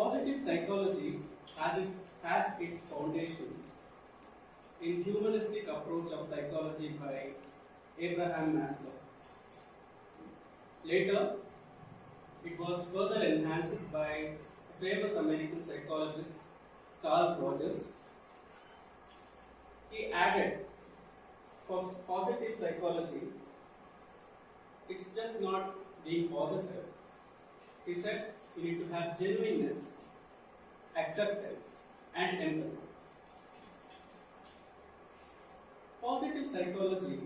Positive psychology has its foundation in humanistic approach of psychology by Abraham Maslow. Later, it was further enhanced by famous American psychologist Carl Rogers. He added, for positive psychology, it's just not being positive. He said you need to have genuineness, acceptance, and empathy. Positive psychology,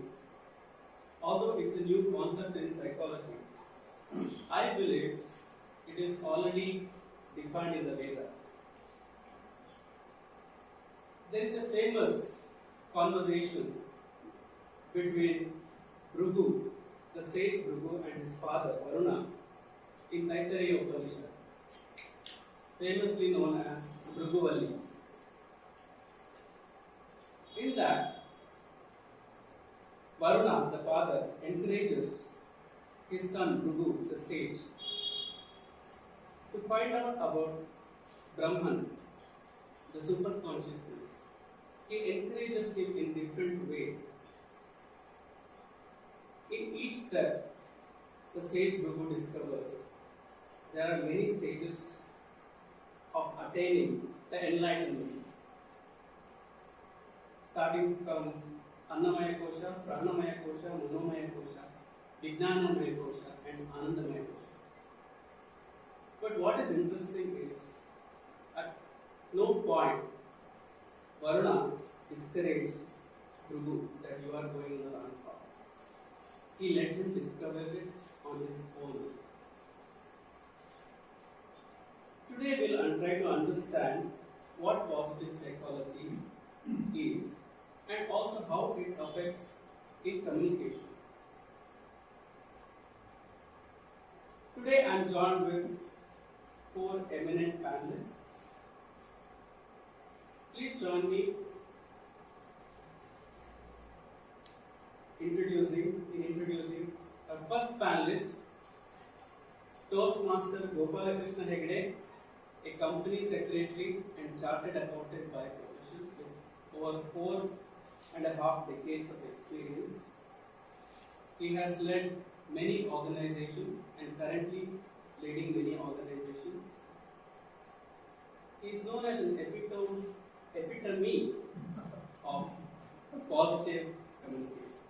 although it's a new concept in psychology, I believe it is already defined in the Vedas. There is a famous conversation between Bhrigu, the sage Bhrigu, and his father Varuna in Taittiriya Upanishad, famously known as Bhrigu. In that, Varuna, the father, encourages his son Bhrigu, the sage, to find out about Brahman, the super consciousness. He encourages him in different way. In each step, the sage Bhrigu discovers there are many stages of attaining the enlightenment, starting from Annamaya Kosha, Pranamaya Kosha, Manomaya Kosha, Vijnanamaya Kosha, and Anandamaya Kosha. But what is interesting is, at no point Varuna discouraged Bhrigu that you are going on the wrong path. He let him discover it on his own. Today we'll try to understand what positive psychology is and also how it affects in communication. Today I am joined with 4 eminent panelists. Please join me in introducing our first panelist, Toastmaster Gopalakrishna Hegde, a company secretary and chartered accountant by profession with over 4.5 decades of experience. He has led many organizations and currently leading many organizations. He is known as an epitome of positive communication.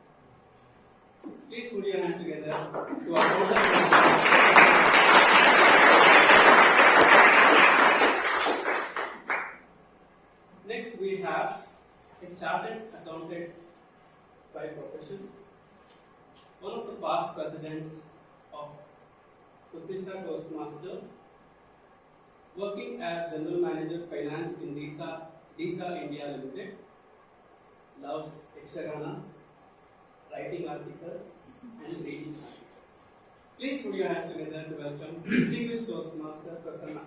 Please put your hands together to our Next, we have a chartered accountant by profession, one of the past presidents of Toastmaster, working as General Manager Finance in DISA India Limited, loves Ekshagana, writing articles and reading articles. Please put your hands together to welcome distinguished Toastmaster Prasanna.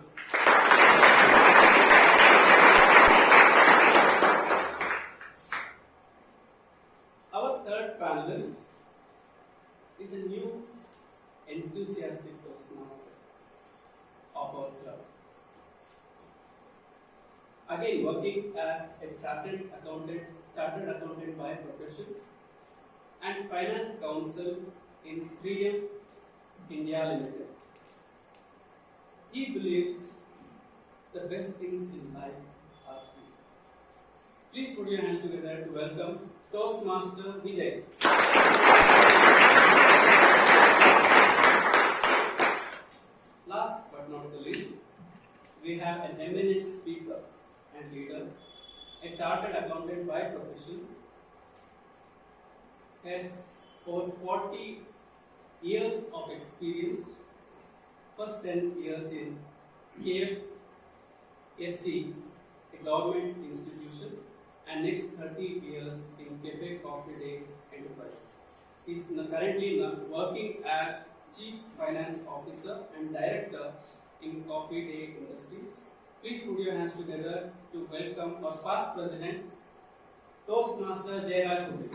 Our third panelist is a new enthusiastic Toastmaster of our club. Again, working as a chartered accountant by profession and finance counsel in 3M India Limited. He believes the best things in life are free. Please put your hands together to welcome Toastmaster Vijay. Last but not the least, we have an eminent speaker and leader, a chartered accountant by profession, has over 40 years of experience, first 10 years in KFSC, a government institution, and next 30 years in Cafe Coffee Day Enterprises. He is currently working as Chief Finance Officer and Director in Coffee Day Industries. Please put your hands together to welcome our past President, Toastmaster Jairaj Choudhury.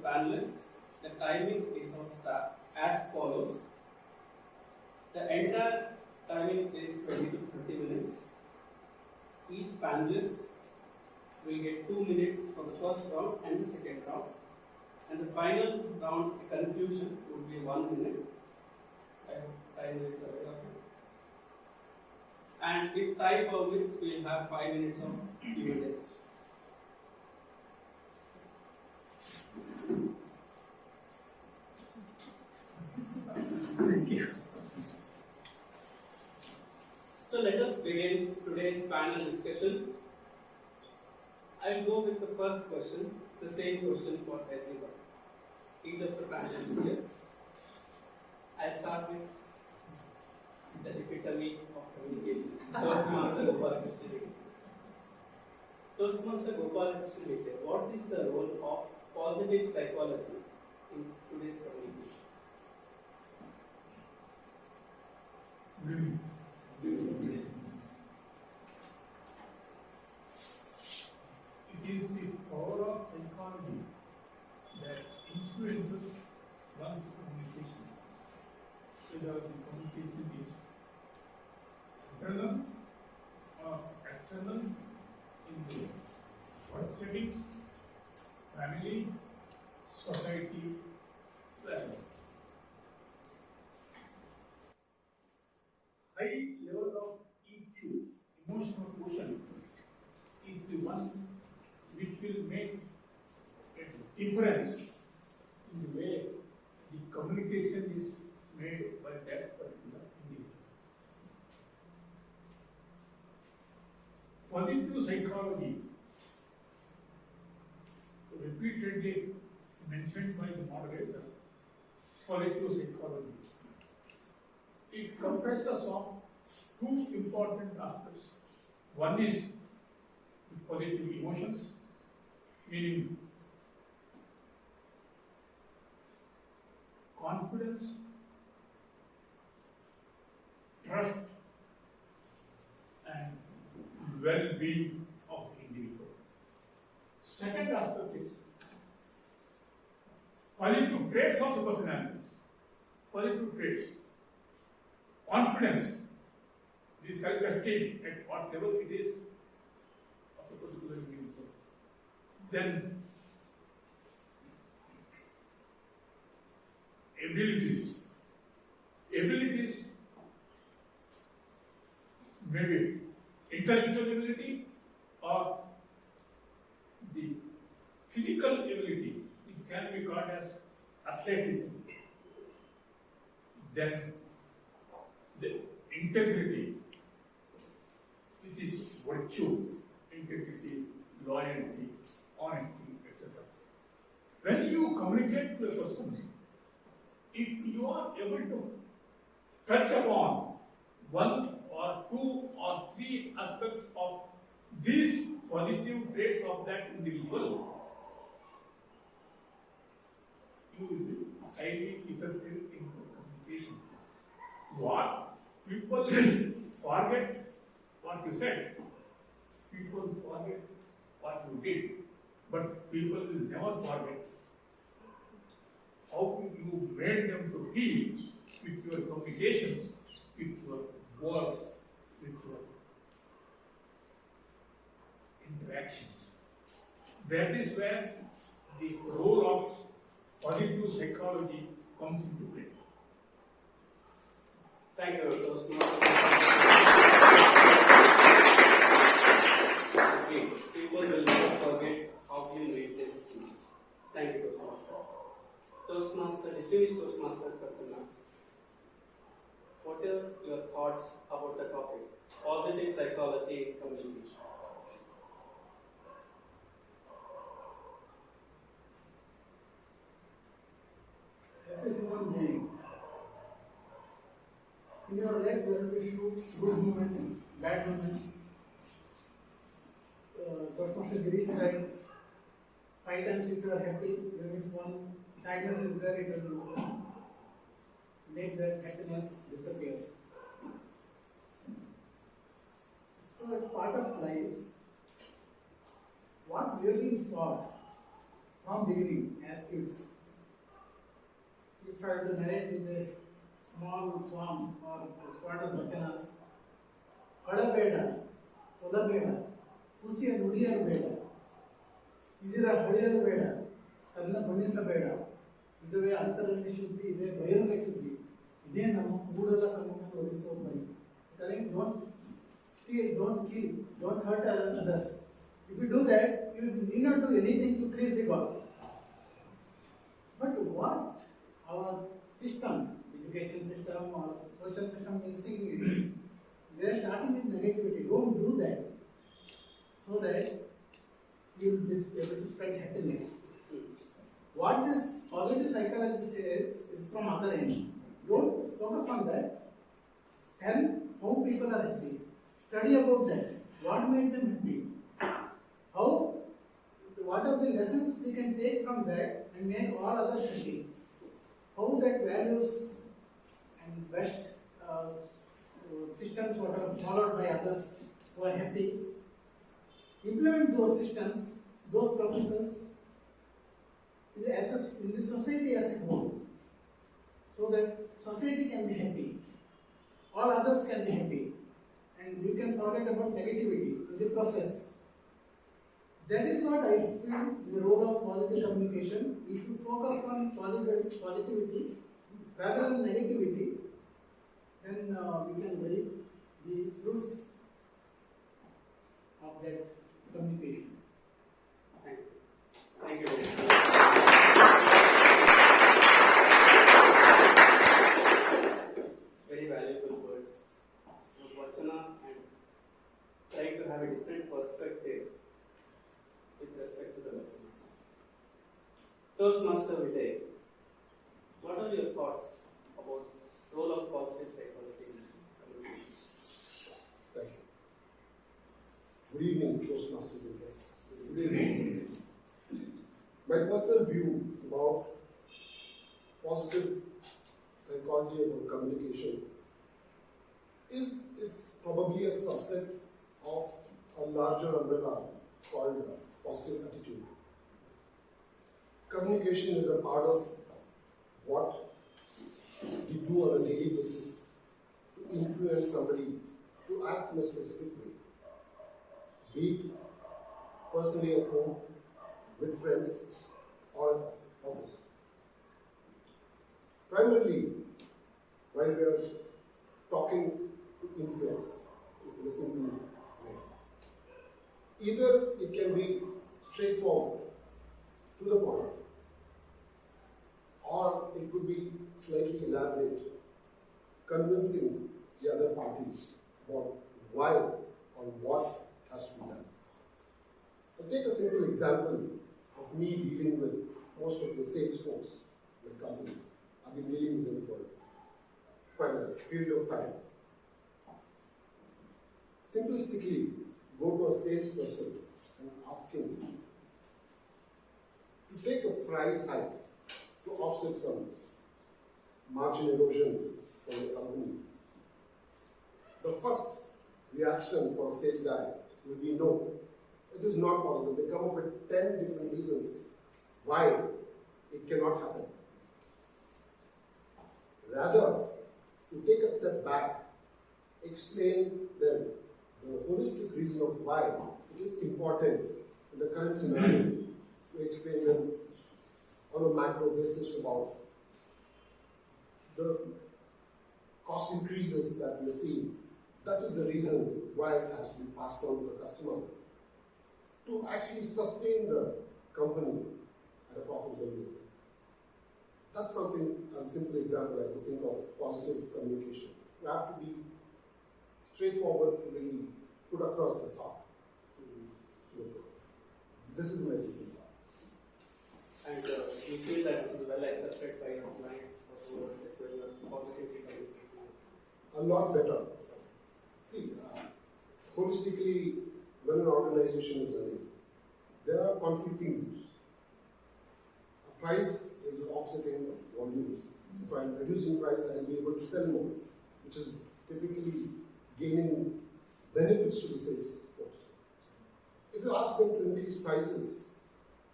panelists. The timing is as follows. The entire timing is 20 to 30 minutes. Each panelist will get 2 minutes for the first round and the second round. And the final round conclusion would be 1 minute. Time is aware of it. And if time permits, we will have 5 minutes of Q&A session. Thank you. So let us begin today's panel discussion. I will go with the first question. It's the same question for everyone. Each of the panelists here. I'll start with the epitome of communication. Toastmaster Shenthar. Toastmaster Shenthar, what is the role of positive psychology in today's communication? It is the power of psychology that influences one's communication, whether the communication is internal or external in the work settings, family, society, well. High level of EQ, emotional quotient, is the one which will make a difference in the way the communication is made by that particular individual. Positive psychology, repeatedly mentioned by the moderator, positive psychology. It comprises of two important aspects. One is the positive emotions, meaning confidence, trust, and well-being of the individual. Second aspect is positive traits of the personality. Positive traits. Confidence, the self-esteem at what level it is of a particular individual. Then abilities. Abilities maybe intellectual ability or the physical ability, it can be called as athleticism. Then the integrity, which is virtue, integrity, loyalty, honesty, etc. When you communicate to a person, if you are able to touch upon one or two or three aspects of these positive traits of that individual, you will be highly effective in communication. What people forget what you said, people forget what you did, but people will never forget how you made them to feel with your communications, with your words, with your interactions. That is where the role of positive psychology comes into play. Thank you, Toastmaster. Okay, people will never forget how you made them feel. Thank you, Toastmaster. Toastmaster, distinguished Toastmaster Prasanna, what are your thoughts about the topic? Positive psychology in communication. As a human being, in your life there will be few good moments, bad moments. Toastmaster Girish said, 5 times if you are happy, even if one sadness is there, it will make that happiness disappear. So it's part of life. What we are being taught from beginning as kids. If I have to narrate with a small song or squad of vachanas, ಕಳಬೇಡ ಕೊಲಬೇಡ ಕುಸಿಯ ನುಡಿಯಲು ಬೇಡ ಇದರ ಹೊಳೆಯಲು ಬೇಡ ತನ್ನ ಬಣ್ಣಿಸಬೇಡ ಇದುವೇ ಅಂತರಲ್ಲಿ ಶುದ್ಧಿ ಇದೇ ಬಹಿರಂಗ ಶುದ್ಧಿ ಇದೇ ನಮ್ಮ ಕೂಡಲ ಸಂಗಮವನ್ನು ಒಲಿಸುವ ಬರಿ telling don't steal, don't kill, don't hurt others. If you do that, you need not do anything to clear the God. But what our system, education system or social system is seeing, they are starting with negativity. Don't do that, so that you will be able to spread happiness. What this positive psychology says is from other end. Don't focus on that. And how people are happy. Study about that. What made them happy? How? What are the lessons we can take from that and make all others happy? How that values and best systems what are followed by others who are happy. Implement those systems, those processes in the society as a whole, so that society can be happy. All others can be happy, and you can forget about negativity in the process. That is what I feel the role of positive communication. If you focus on positivity rather than negativity, then we can reap the fruits of that communication. Thank you. Thank you. Very valuable words. Vachana and trying to have a different perspective with respect to the vachanas. Toastmaster Vijay, what are your thoughts about role of positive psychology in communication? Thank you. Good evening, Toastmasters and guests. Good evening. My personal view about positive psychology about communication is it's probably a subset of a larger umbrella called positive attitude. Communication is a part of what we do on a daily basis to influence somebody to act in a specific way, be it personally at home, with friends, or at office. Primarily, while we are talking to influence in a simple way, either it can be straightforward, to the point, or it could be slightly elaborate, convincing the other parties about why or what has to be done. I'll take a simple example of me dealing with most of the sales folks in the company. I've been dealing with them for quite a period of time. Simplistically, go to a salesperson and ask him to take a price hike to offset some margin erosion for the company. The first reaction for a sales guy will be no. It is not possible. They come up with 10 different reasons why it cannot happen. Rather, to take a step back, explain them the holistic reason of why it is important in the current scenario, to explain them on a macro basis about the cost increases that we are seeing. That is the reason why it has to be passed on to the customer to actually sustain the company at a profitable level. That's something, as a simple example, I could think of positive communication. You have to be straightforward to really put across the thought. This is my second thought. And you feel that this is well accepted by your client or whoever is well positively communicating? A lot better. See, holistically, when an organization is running, there are conflicting views. A price is offsetting volumes. If I'm reducing price, I'll be able to sell more, which is typically gaining benefits to the sales force. If you ask them to increase prices,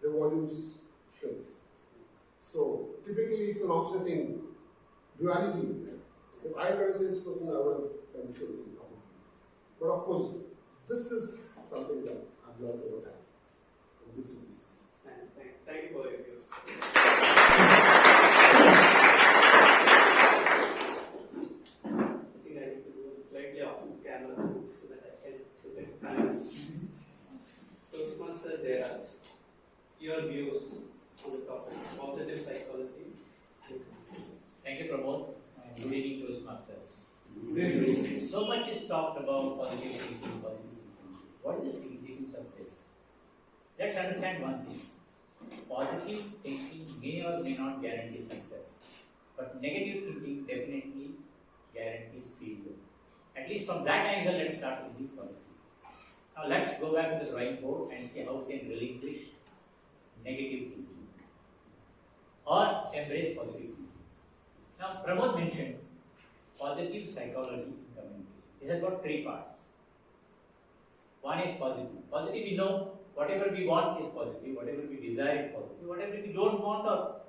their volumes shrink. So typically it's an offsetting duality. If I were a salesperson, I would have done the same thing probably. But of course, this is something that I've learned over time in bits and pieces. Thank you for your views. I think I need to do it slightly off the camera so that I can look at panelists. Toastmaster Jairaj, your views on the topic, positive psychology. Thank you, Pramod, and good evening, Toastmasters. So much is talked about positive thinking, positive thinking. What is the significance of this? Let's understand one thing. Positive thinking may or may not guarantee success, but negative thinking definitely guarantees failure. At least from that angle, let's start with the positive. Now let's go back to the drawing board and see how we can relinquish negative thinking or embrace positive thinking. Now, Pramod mentioned positive psychology in communication. This has got three parts. One is positive. Positive, we know whatever we want is positive, whatever we desire is positive, whatever we don't want or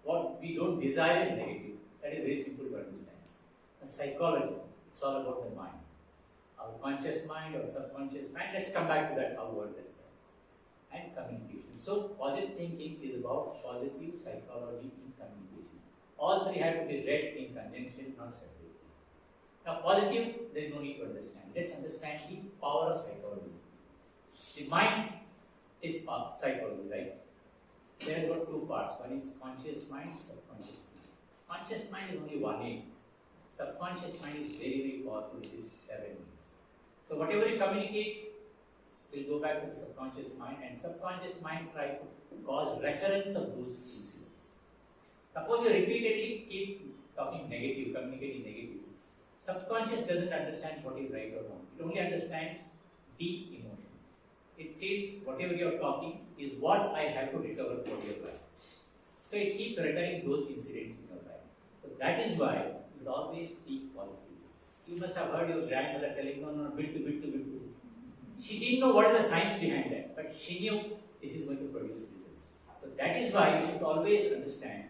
what we don't desire is negative. That is very simple to understand. Now, psychology, it's all about the mind. Our conscious mind or subconscious mind, let's come back to that, how we understand. And communication. So, positive thinking is about positive psychology in communication. All three have to be read in conjunction, not separately. Now, positive, there is no need to understand. Let's understand the power of psychology. The mind is psychology, right? There have got two parts. One is conscious mind, subconscious mind. Conscious mind is only 1/8. Subconscious mind is very, very powerful. It is 7/8. So, whatever you communicate will go back to the subconscious mind, and subconscious mind try to cause recurrence of those incidents. Suppose you repeatedly keep talking negative, communicating negative. Subconscious doesn't understand what is right or wrong. It only understands deep emotions. It feels whatever you are talking is what I have to recover for your life. So it keeps recurring those incidents in your life. So that is why you should always speak positively. You must have heard your grandmother telling, no, bitu. She didn't know what is the science behind that, but she knew this is going to produce results. So that is why you should always understand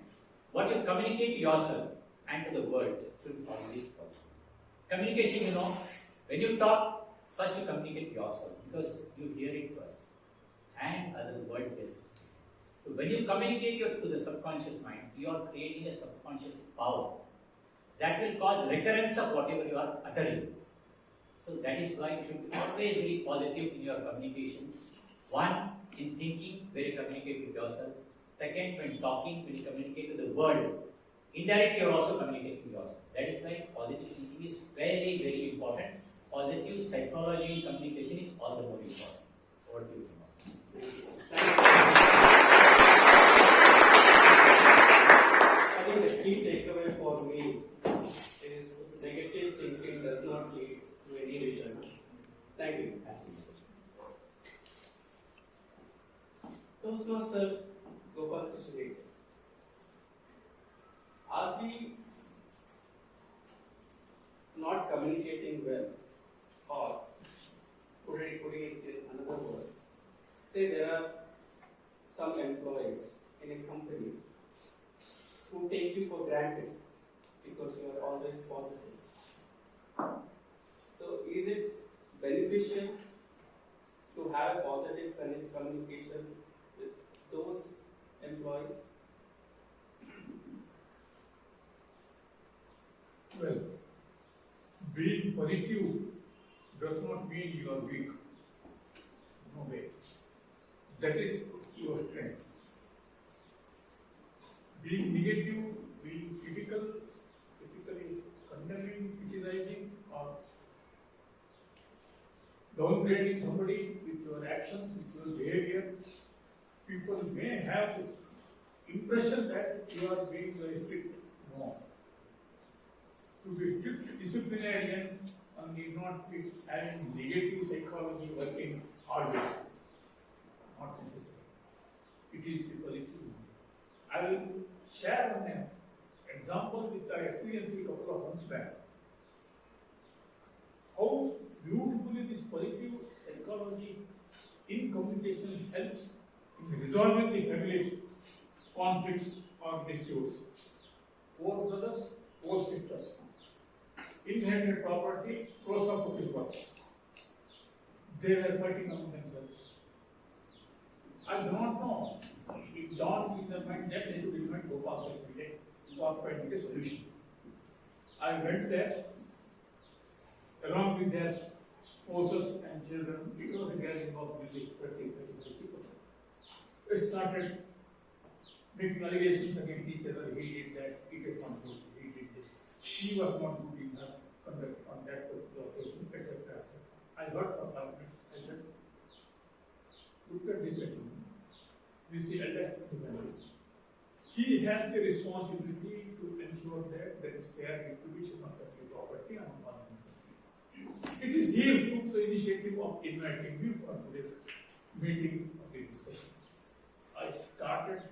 what you communicate to yourself and to the world should always be positive. Communication, when you talk, first you communicate to yourself because you hear it first and other world hears it. So when you communicate to the subconscious mind, you are creating a subconscious power that will cause recurrence of whatever you are uttering. So that is why you should always be positive in your communication. One, in thinking, where you communicate with yourself. Second, when talking, when you communicate to the world. Indirectly, you are also communicating with yourself. That is why positive thinking is very, very important. Positive psychology in communication is all the more important. Over to you, Pramod. I think the key takeaway for me is negative thinking does not lead to any results. Thank you. Toastmaster Gopal Krishna, are we not communicating well, or putting it in another word? Say there are some employees in a company who take you for granted because you are always positive. So, is it beneficial to have a positive communication with those employees? Well, being positive does not mean you are weak. No way. That is your strength. Being negative, being typically condemning, criticizing, or downgrading somebody with your actions, with your behavior, people may have the impression that you are being very strict. No. To be strict disciplinarian, one need not be having negative psychology working always. Not necessary. It is the positive. I will share an example which I experienced a couple of months back. How beautifully this positive psychology in communication helps in resolving the family conflicts or disputes. 4 brothers, 4 sisters. Inherited property, crores of rupees worth. They were fighting among themselves. I do not know. It dawned in their mind that they should invent Gopal for finding a solution. I went there along with their spouses and children. It was a gathering of nearly 30 people. They started making allegations against each other. He did that, he did not do, he did this. She was not good in her conduct on that particular occasion, etc. I heard for 5 minutes. I said, look at this gentleman. This is the eldest in the family. He has the responsibility to ensure that there is fair distribution of the property among all members. It is he who took the initiative of inviting me for today's meeting of the discussion. I started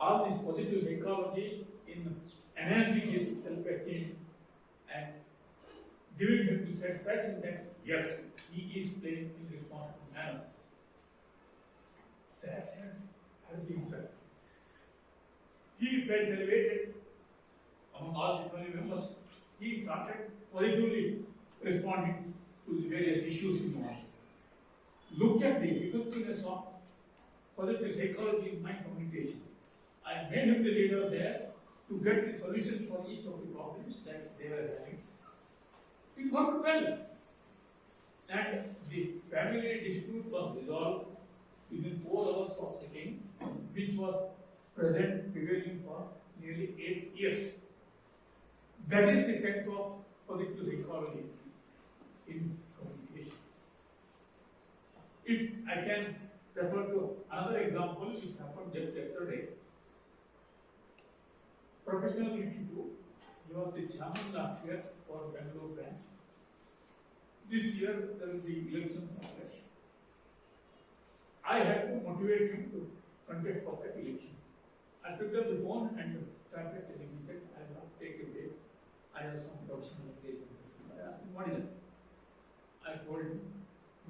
all this positive psychology in enhancing his self-esteem and giving him the satisfaction that yes, he is playing in a responsible manner. That has been done. He felt elevated among all the family members. He started positively responding to the various issues in the world. Look at the effectiveness of positive psychology in my communication. I made him the leader there to get the solution for each of the problems that they were having. It worked well. And the family dispute was resolved within 4 hours of sitting, which was prevailing for nearly 8 years. That is the effect of positive psychology in communication. If I can refer to another example which happened just yesterday, Professional Institute, he was the chairman last year for Bangalore branch. This year there will be elections afresh. I had to motivate him to contest for that election. I picked up the phone and started telling him that I will not take a break. I have some personal engagement. I asked him, what is it? I told him,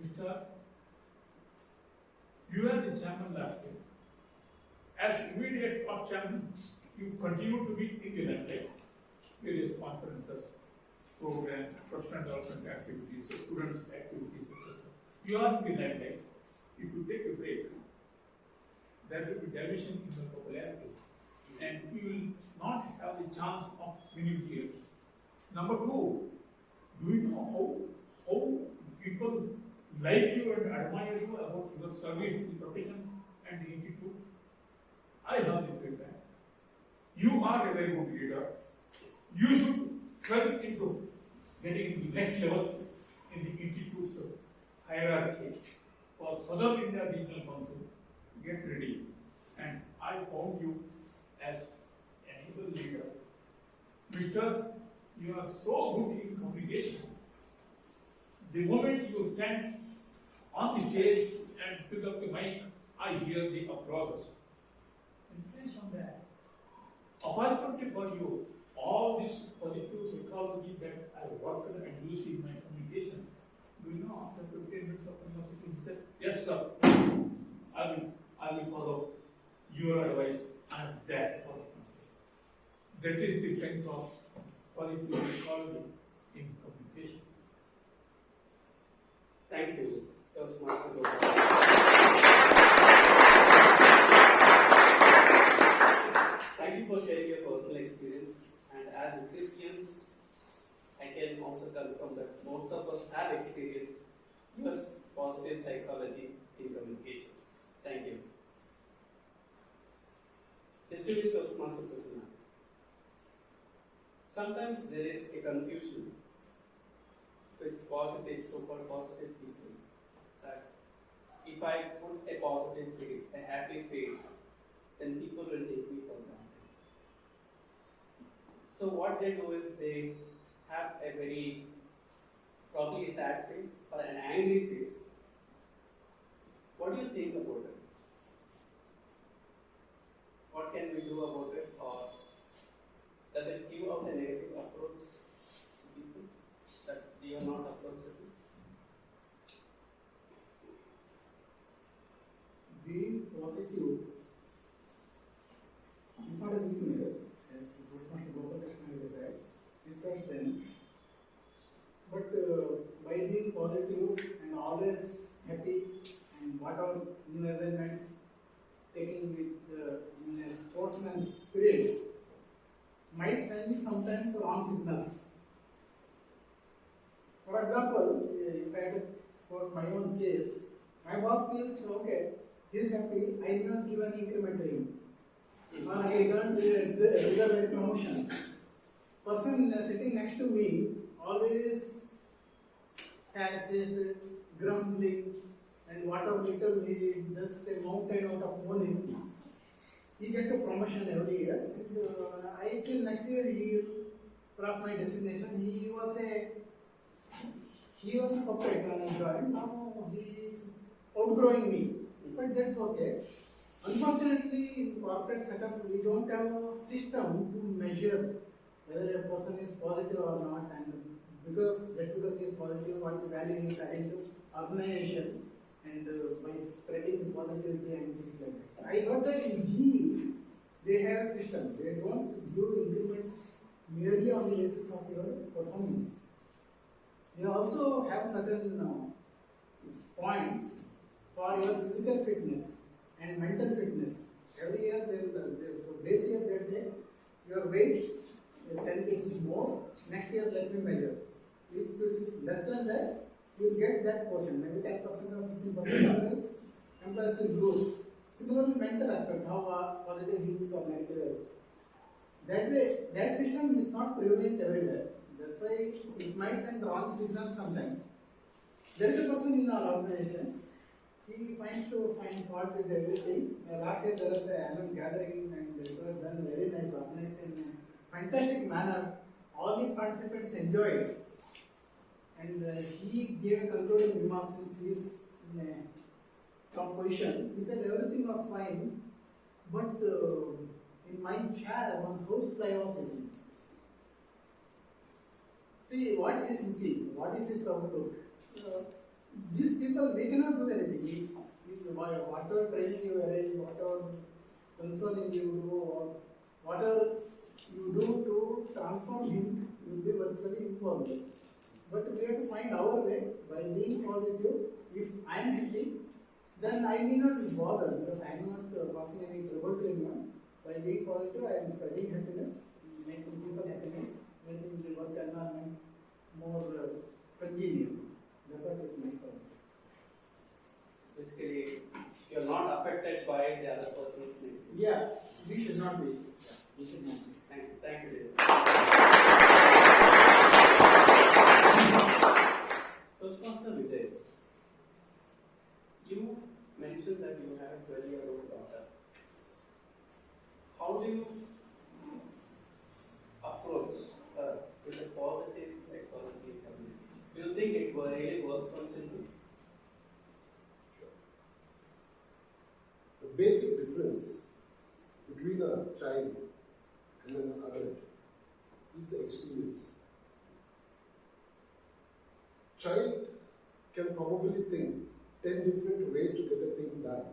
Mr. You are the chairman last year. As immediate top chairman, you continue to be in the limelight. Various conferences, programs, professional development activities, students' activities, etc. You are in the limelight. If you take a break, there will be dilution in the popularity, and you will not have the chance of winning years. Number 2, do you know how people like you and admire you about your service to the profession and the institute? I have the feedback. You are a very good leader. You should come into getting the next level in the institute's hierarchy. For Southern India Regional Council, get ready. And I found you as an able leader. Mr. You are so good in communication. The moment you stand on the stage and pick up the mic, I hear the applause. And based on that, opportunity for you, all this positive psychology that I worked and used in my communication, do you know, after 15 minutes of conversation, he says, yes, sir, I will follow your advice and that. That is the strength of positive psychology in communication. Thank you, Toastmaster Pramod. Thank you for sharing your personal experience. And as Christians, I can also confirm that most of us have experienced US positive psychology in communication. Thank you. Distinguished Toastmaster Pramod. Sometimes there is a confusion with positive, super positive people that if I put a positive face, a happy face, then people will take me for granted. So what they do is they have a very, probably a sad face or an angry face. What do you think about it? What can we do about it? Or does it give out a negative approach to people that they are not approachable? Being positive wrong signals. For example, if I had to quote my own case, my boss feels okay, he's happy, I did not give any increment to him. I earned a bigger promotion. Person sitting next to me always sad faced, grumbling, and whatever little he does a mountain out of molehill. He gets a promotion every year. And, I feel next year he will cross my designation. He was a puppet when I joined. Now he is outgrowing me. But that's okay. Unfortunately, in corporate setup, we don't have a system to measure whether a person is positive or not, and because he is positive, what the value he is adding to organization, and by spreading positivity and things like that. I heard that in GE, they have a system. They don't give increments merely on the basis of your performance. They also have certain points for your physical fitness and mental fitness. Every year, this year they'll take your weight 10 kgs more. Next year, let me measure. If it is less than that, you will get that portion, maybe 10% or 15%, otherwise employees will lose. Similarly, mental aspect, how positive he is or negative is. That way, that system is not prevalent everywhere. That's why it might send wrong signals sometimes. There is a person in our organization, he finds to find fault with everything. Last year there was an annual gathering and it was done very nice, organized in a fantastic manner. All the participants enjoyed. And he gave concluding remarks since he is in a top position. He said everything was fine, but in my chair one housefly was sitting. See, what is his duty? What is his outlook? These people, we cannot do anything. If whatever training you arrange, whatever consoling you do, or whatever you do to transform him will be virtually impossible. But we have to find our way by being positive. If I am happy, then I need not be bothered because I am not causing any trouble to anyone. By being positive, I am spreading happiness, making people happy, making the work environment more congenial. That's what is my point. Basically, you are not affected by the other person's name. Yeah, we should not be. We should not be. Thank you, David. Toastmaster Vijay, you mentioned that you have a 12-year-old daughter. How do you approach her with a positive psychology communication? Do you think it really works on children? The basic difference between a child and an adult is the experience. Child can probably think 10 different ways to get a thing done.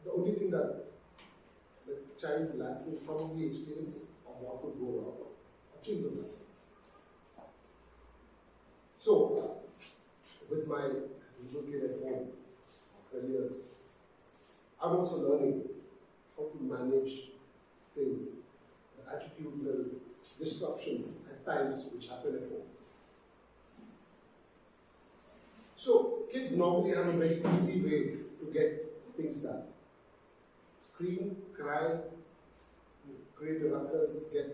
The only thing that the child lacks is probably experience of what could go wrong, or things of that sort. So, with my little kid at home, 12 years, I'm also learning how to manage things, the attitudinal disruptions at times which happen at home. So, kids normally have a very easy way to get things done. Scream, cry, create a ruckus, get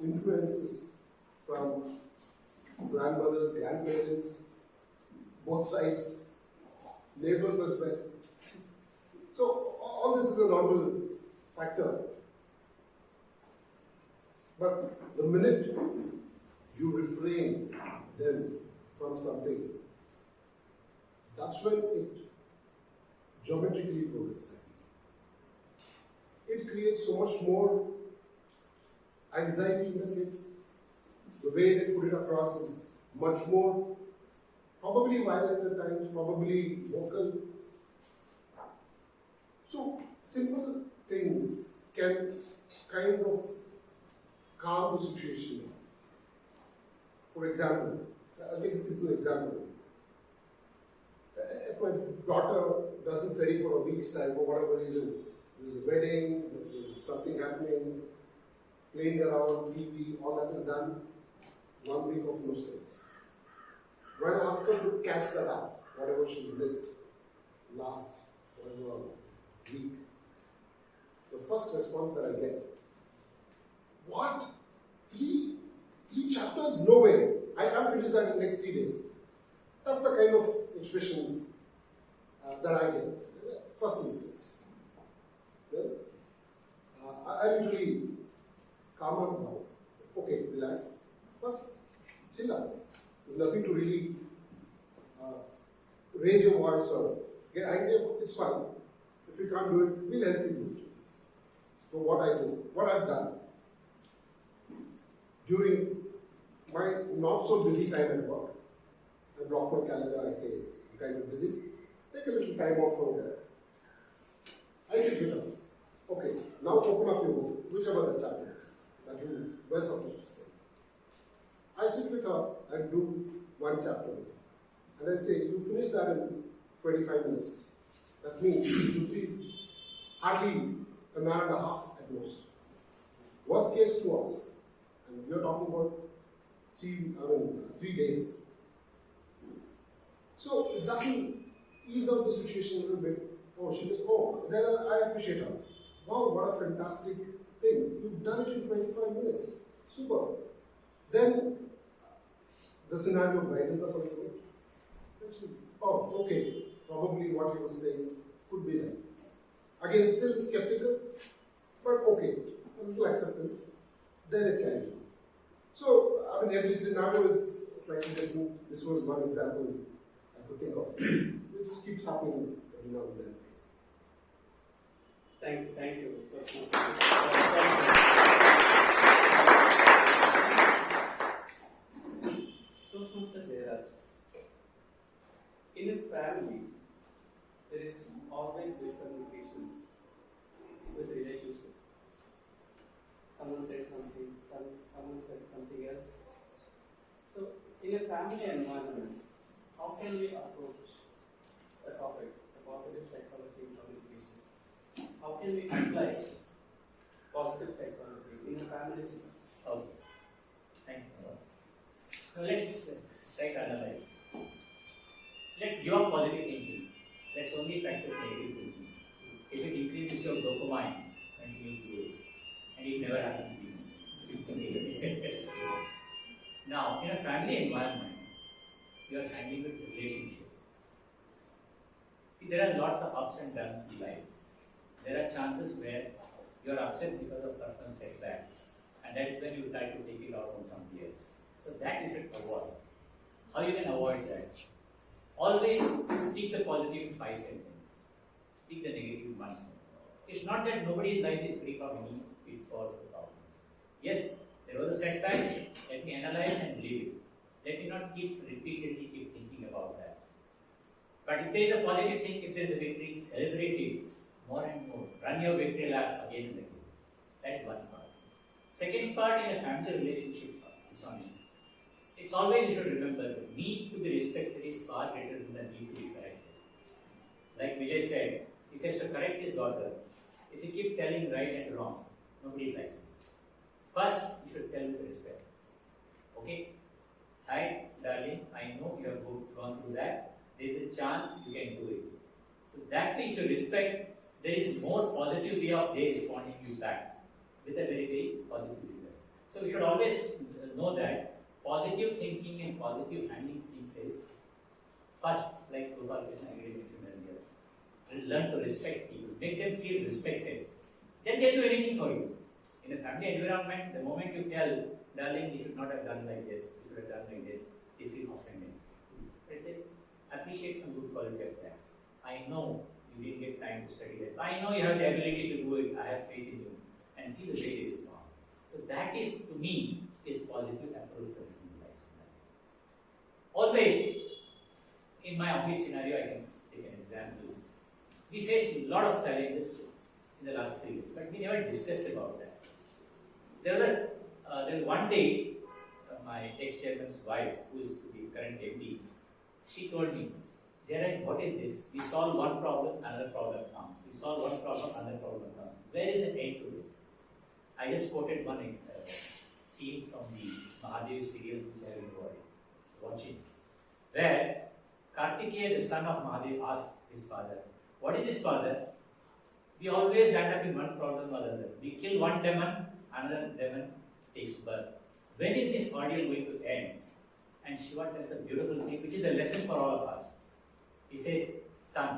influences from grandmothers, grandparents, both sides, neighbors as well. So, all this is a normal factor. But the minute you refrain them from something, that's when it geometrically progresses. It creates so much more anxiety in the kid. The way they put it across is much more probably violent at times, probably vocal. So, simple things can kind of calm the situation. For example, I'll take a simple example. If my daughter doesn't study for a week's time, for whatever reason, there's a wedding, there's something happening, playing around, TV, all that is done. 1 week of no studies. When I ask her to catch that up, whatever she's missed last whatever week, the first response that I get, what? Three chapters? No way. I can't finish that in the next 3 days. That's the kind of expressions that I get. First instance. Then, I usually calm her down. Okay, relax. First, chill out. There's nothing to really raise your voice or get angry about. It's fine. If you can't do it, we'll help you do it. So what I do, what I've done, during my not so busy time at work, I block my calendar, I say, I'm kind of busy, take a little time off from there. I sit with her. Okay, now open up your book, whichever the chapter is that you were supposed to say. I sit with her and do one chapter with her. And I say, you finish that in 25 minutes. That means you please hardly an hour and a half at most. Worst case 2 hours. And we are talking about 3 days. So that will ease out the situation a little bit. Then I appreciate her. Wow, what a fantastic thing. You've done it in 25 minutes. Super. Then the scenario brightens up a little bit. Okay. Probably what he was saying could be right. Again, still skeptical, but okay, a little acceptance. Then it carries on. So, every scenario is slightly different. This was one example I could think of. It just keeps happening every now and then. Thank you. Toastmaster Jairaj. In a family, there is always miscommunications with relationship. Someone said something, someone said something else. So, in a family environment, how can we approach the topic, the positive psychology in communication? How can we apply positive psychology in a family setting? Okay. Thank you. So let's try to analyze. Let's give up positive thinking. Let's only practice negative thinking. If it increases your dopamine, continue to do it. And it never happens to you. Now, in a family environment, you are handling with relationship. See, there are lots of ups and downs in life. There are chances where you are upset because of personal setback, and that is when you try to take it out on somebody else. So that you should avoid. How you can avoid that? Always speak the positive 5 sentences. Speak the negative 1 sentence. It's not that nobody's life is free from any pitfalls or problems. Yes, there was a setback. Let me analyze and leave it. Let me not repeatedly keep thinking about that. But if there is a positive thing, if there is a victory, celebrate it more and more. Run your victory lap again and again. That's one part. Second part, in a family relationship is on. It's always you should remember the need to be respected is far greater than the need to be corrected. Like Vijay said, if he has to correct his daughter, if you keep telling right and wrong, nobody likes it. First, you should tell with respect. Okay? Hi, darling, I know you have gone through that. There is a chance you can do it. So that way, if you respect, there is more positive way of they responding you back with a very, very positive result. So we should always know that positive thinking and positive handling things is first, like Gopal mentioned earlier, learn to respect people, make them feel respected. Then they'll do anything for you. In a family environment, the moment you tell, darling, you should not have done like this, you should have done like this, they feel offended. I say, appreciate some good quality of that. I know you didn't get time to study that. I know you have the ability to do it. I have faith in you. And see the way they respond. So that is, to me, is positive approach to living life. Always, in my office scenario, I can take an example. We faced a lot of challenges in the last 3 years, but we never discussed about that. There was one day, my ex-chairman's wife, who is the current MD, she told me, Jairaj, what is this? We solve one problem, another problem comes. We solve one problem, another problem comes. Where is the end to this? I just quoted one scene from the Mahadev serial which I have been watching, where Kartikeya, the son of Mahadev, asked his father, "What is his father? We always land up in one problem or other. We kill one demon, another demon takes birth. When is this ordeal going to end?" And Shiva tells a beautiful thing, which is a lesson for all of us. He says, "Son,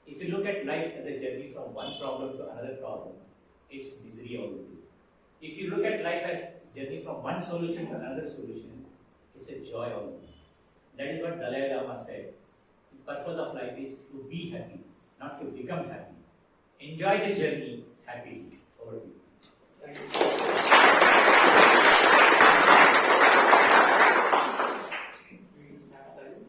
if you look at life as a journey from one problem to another problem, it's misery all the way. If you look at life as journey from one solution to another solution, it's a joy all the way." That is what Dalai Lama said. The purpose of life is to be happy, not to become happy. Enjoy the journey happily. Over to you. Thank you. We have time.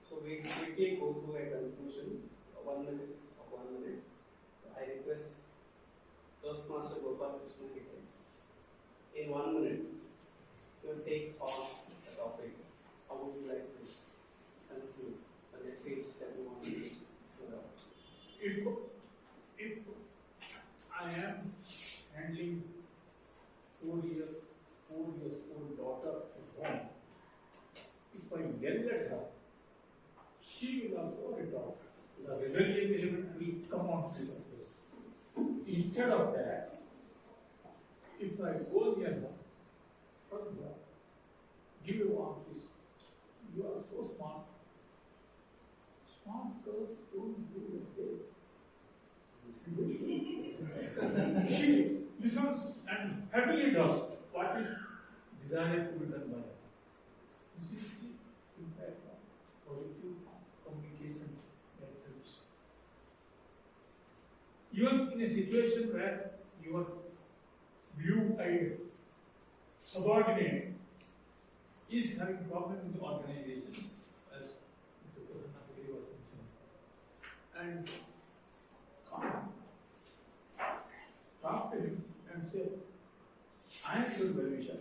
So we quickly go through a conclusion. 1 minute of 1 minute. I request Toastmaster Gopal Krishna Hegde, in 1 minute, you will take on the topic. How would you like to conclude the message that you want to give to the audience? If I am handling 4-year old daughter at home, if I yell at her, she will also retort. The rebellion element will come on to the place. Instead of that, if I go near her, hug her, give her one kiss, you are so smart. Smart girls don't do this. She listens and happily does what is desired to be done by her. This is the impact of positive communication that helps. You are in a situation where your blue-eyed subordinate is having problem in the organization, as Mr. Pramod was mentioning, and talk to him and say, "I am your well-wisher.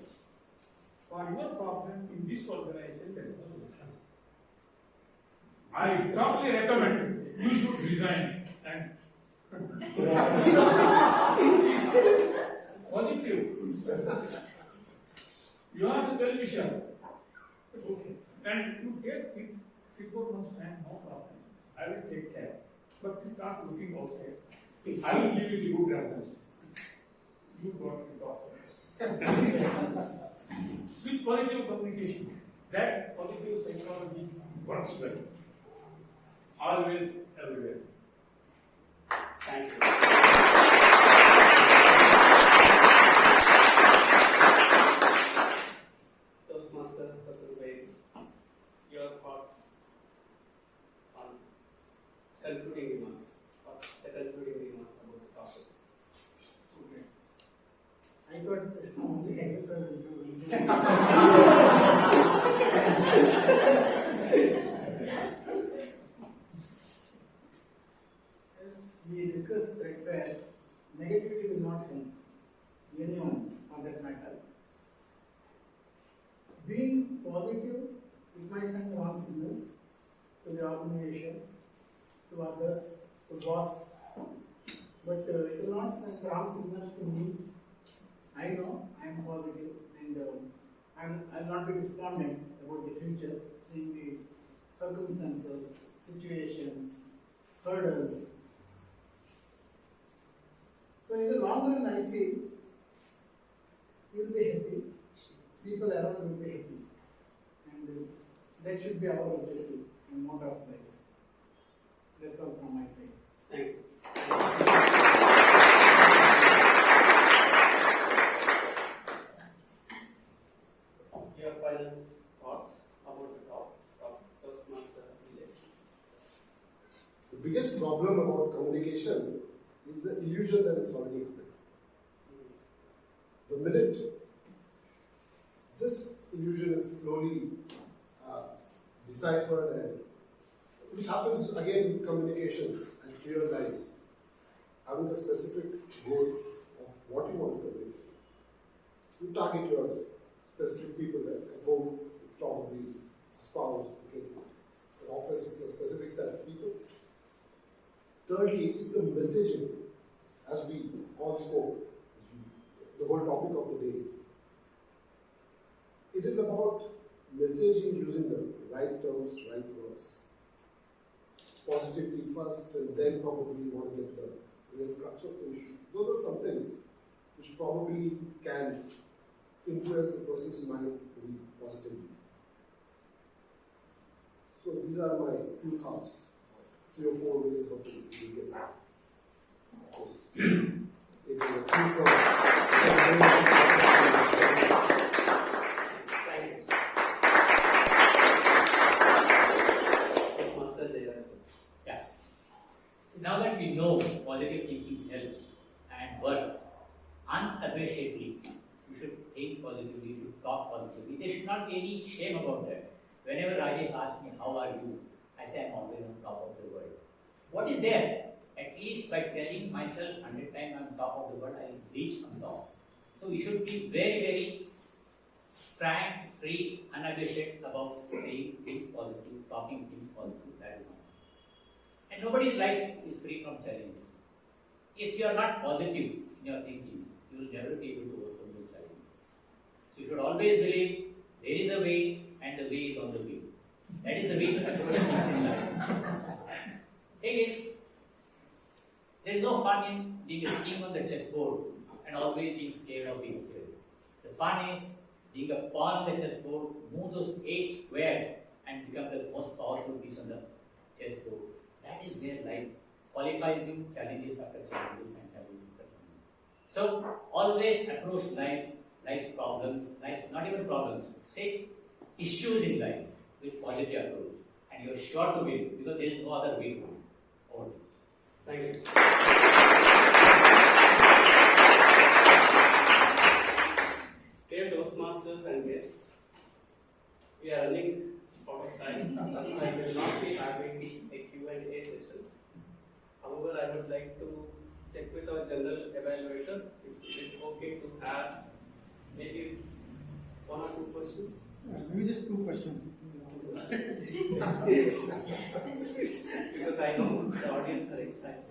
For your problem in this organization, there is no solution. I strongly recommend you should resign and positive. You are the well-wisher. Okay. And you take 3-4 months time, no problem. I will take care. But you start looking outside. I will give you the good reference. You got the doctor. With positive communication, that positive psychology works well. Always, everywhere. Thank you. Toastmaster Pramod, your thoughts on concluding remarks, or the concluding remarks about the topic. Okay. I thought only Hegde sir will do. As we discussed threadbare, negativity will not help anyone on that matter. Being positive, it might send wrong signals to the organization, to others, to boss, but it will not send wrong signals to me. I know I am positive and I will not be despondent about the future, seeing the circumstances, situations, hurdles. So in the long run, I feel you will be happy, people around will be happy, and that should be our objective and motto of life. That's all from my side. Thank you. Your final thoughts about the topic, Toastmaster Vijay? The biggest problem about communication is the illusion that it's already happened. The minute this illusion is slowly deciphered, and which happens again with communication and clear lines, having a specific goal of what you want to communicate. You target your specific people there. At home, probably a spouse, okay. In office, it's a specific set of people. Thirdly, it is the messaging, as we all spoke, the whole topic of the day. It is about messaging using the right terms, right words. Positivity first, and then probably you want to get the real crux of the issue. Those are some things which probably can influence the person's mind very positively. So these are my few thoughts. 3 or 4 ways how to get that. Of course, it is a Yeah. So now that we know positive thinking helps and works, unabashedly, you should think positively, you should talk positively. There should not be any shame about that. Whenever Rajesh asks me, how are you? I say I'm always on top of the world. What is there? At least by telling myself 100 times I'm on top of the world, I will reach on top. So we should be very, very frank, free, unabashed about saying things positive, talking things positive. That is all. And nobody's life is free from challenges. If you are not positive in your thinking, you will never be able to overcome those challenges. So you should always believe there is a way and the way is on the way. That is the way to approach things in life. Thing is, there is no fun in being a king on the chessboard and always being scared of being killed. The fun is being a pawn on the chessboard, move those 8 squares and become the most powerful piece on the chessboard. That is where life qualifies you, challenges after challenges and challenges after challenges. So always approach life's problems, not even problems, say issues in life with positive approach, and you are sure to win because there is no other way to win. Over. Thank you. Dear Toastmasters and guests, we are running out of time. I will not be having a Q&A session. However, I would like to check with our general evaluator if it is okay to have maybe 1 or 2 questions. Maybe just 2 questions. Because I know the audience are excited.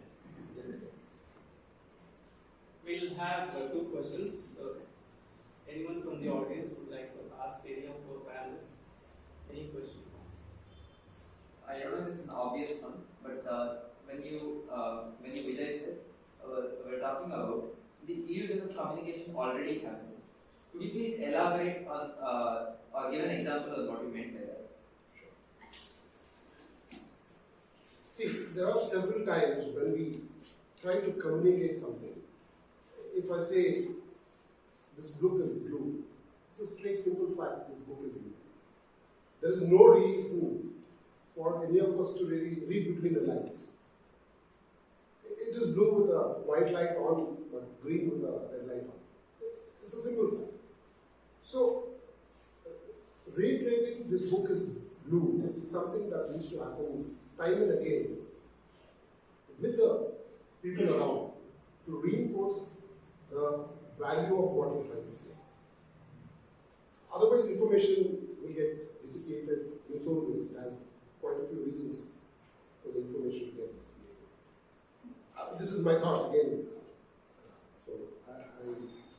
We'll have 2 questions. So, anyone from the audience would like to ask any of our panelists any question? I don't know if it's an obvious one, but when you Vijay said, we're talking about the illusion of communication already happening. Could you please elaborate on or give an example of what you meant by that? See, there are several times when we try to communicate something. If I say, this book is blue, it's a straight simple fact, this book is blue. There is no reason for any of us to really read between the lines. It is blue with a white light on, but green with a red light on. It's a simple fact. So, reiterating this book is blue is something that needs to happen time and again with the people around to reinforce the value of what you're trying to say. Otherwise, information will get dissipated in its own ways. It has quite a few reasons for the information to get dissipated. This is my thought again. So I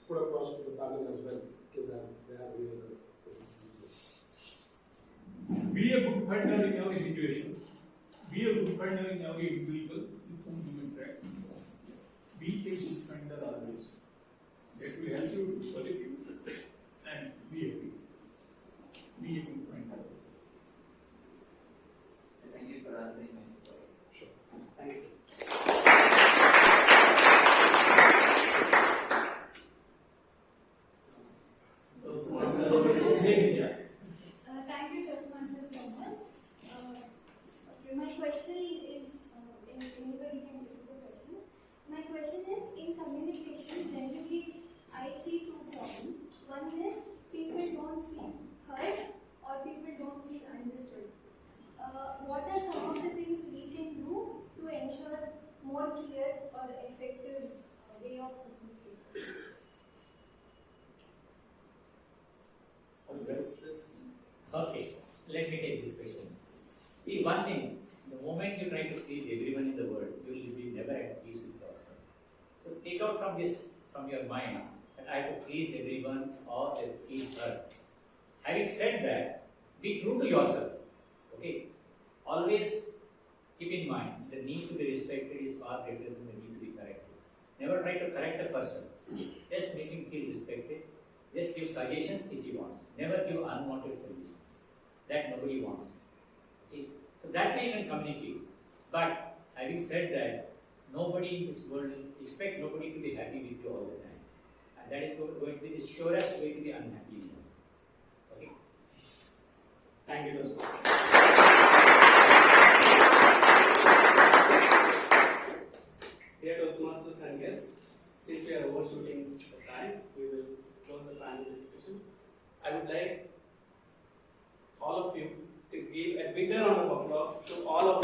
put across to the panel as well because they have any other. Be a good partner in every situation. Be a good partner in every individual with whom you interact. Be a good partner always. That will help you to positive and be happy. Be a good partner. Thank you for answering my question. Sure. Thank you. Thank you, Toastmaster Pramod. Okay, my question is, anybody can take the question. My question is, in communication, generally, I see 2 problems. One is, people don't feel heard or people don't feel understood. What are some of the things we can do to ensure more clear or effective way of communicating? Okay, let me take this question. See one thing, the moment you try to please everyone in the world, you will be never at peace with yourself. So take out from your mind that I have to please everyone or please her. Having said that, be true to yourself. Okay? Always keep in mind the need to be respected is far greater than the need to be corrected. Never try to correct a person. Just make him feel respected. Just give suggestions if he wants. Never give unwanted suggestions. That nobody wants. Okay? So that way you can communicate. But having said that, nobody in this world expect nobody to be happy with you all the time. And that is going to be the surest way to be unhappy in life. Okay? Thank you, Toastmasters. Dear Toastmasters and guests, since we are overshooting the time, we will close the panel discussion. I would like all of you to give a big round of applause to all of